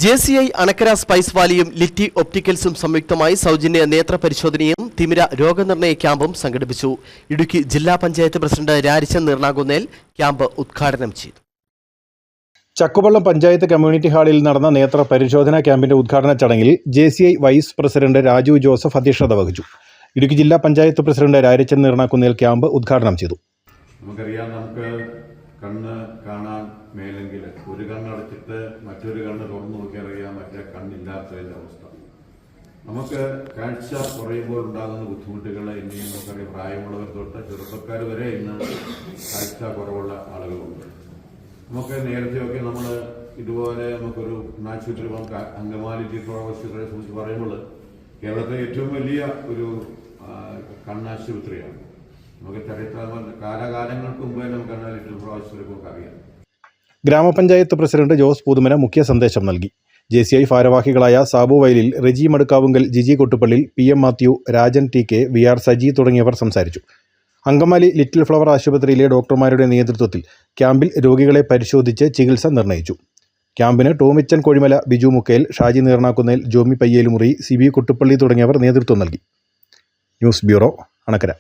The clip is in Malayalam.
JCI അണക്കര സ്പൈസ് വാലിയും ലിറ്റി ഒപ്റ്റിക്കൽസും സംയുക്തമായി സൗജന്യ നേത്ര പരിശോധനയും തിമിര രോഗനിർണയ ക്യാമ്പും സംഘടിപ്പിച്ചു. ഇടുക്കി ജില്ലാ പഞ്ചായത്ത് പ്രസിഡന്റ് രാരിച്ചൻ നീർണാകുന്നേൽ ക്യാമ്പ് ഉദ്ഘാടനം ചെയ്തു. ചക്കുവള്ളം പഞ്ചായത്ത് കമ്മ്യൂണിറ്റി ഹാളിൽ നടന്ന നേത്ര പരിശോധനാ ക്യാമ്പിന്റെ ഉദ്ഘാടന ചടങ്ങിൽ JCI vice president Raju Joseph അധ്യക്ഷത വഹിച്ചു. ഇടുക്കി ജില്ലാ പഞ്ചായത്ത് പ്രസിഡന്റ് രാരിച്ചൻ നീർണാകുന്നേൽ ക്യാമ്പ് ഉദ്ഘാടനം ചെയ്തു. നമുക്കറിയാം, നമുക്ക് കണ്ണ് കാണാൻ മേലെങ്കിൽ ഒരു കണ്ണടച്ചിട്ട് മറ്റൊരു കണ്ണ് തുറന്നു നോക്കിയറിയാം മറ്റേ കണ്ണില്ലാത്തതിൻ്റെ അവസ്ഥ. നമുക്ക് കാഴ്ച കുറയുമ്പോൾ ഉണ്ടാകുന്ന ബുദ്ധിമുട്ടുകൾ ഇനിയും നമുക്കറിയാം. പ്രായമുള്ളവർ തൊട്ട് ചെറുപ്പക്കാർ വരെ ഇന്ന് കാഴ്ച കുറവുള്ള ആളുകളുണ്ട്. നമുക്ക് നേരത്തെയൊക്കെ നമ്മൾ ഇതുപോലെ നമുക്കൊരു ആശുപത്രി, നമുക്ക് അങ്കമാലി ആശുപത്രിയെ കുറിച്ച് പറയുമ്പോൾ കേരളത്തിലെ ഏറ്റവും വലിയ ഒരു കണ്ണാശുപത്രിയാണ്. നമുക്ക് കാലകാലങ്ങൾക്ക് മുമ്പേ നമുക്ക് ആശുപത്രിയൊക്കെ അറിയാം. ഗ്രാമപഞ്ചായത്ത് പ്രസിഡന്റ് ജോസ് പുതുമന മുഖ്യ സന്ദേശം നൽകി. JCI ഭാരവാഹികളായ സാബു വയലിൽ, Reji മടുക്കാവുങ്കൽ, Jiji കൊട്ടുപള്ളി, PM Mathew, Rajan TK, VR Saji തുടങ്ങിയവർ സംസാരിച്ചു. അങ്കമാലി ലിറ്റിൽ ഫ്ലവർ ആശുപത്രിയിലെ ഡോക്ടർമാരുടെ നേതൃത്വത്തിൽ ക്യാമ്പിൽ രോഗികളെ പരിശോധിച്ച് ചികിത്സ നിർണയിച്ചു. ക്യാമ്പിന് ടോമിച്ചൻ കോഴിമല, ബിജു മുക്കേൽ, ഷാജി നീർണാകുന്നേൽ, ജോമി പയ്യേലുമുറി, CB കൊട്ടുപള്ളി തുടങ്ങിയവർ നേതൃത്വം നൽകി. News bureau, Anakkara.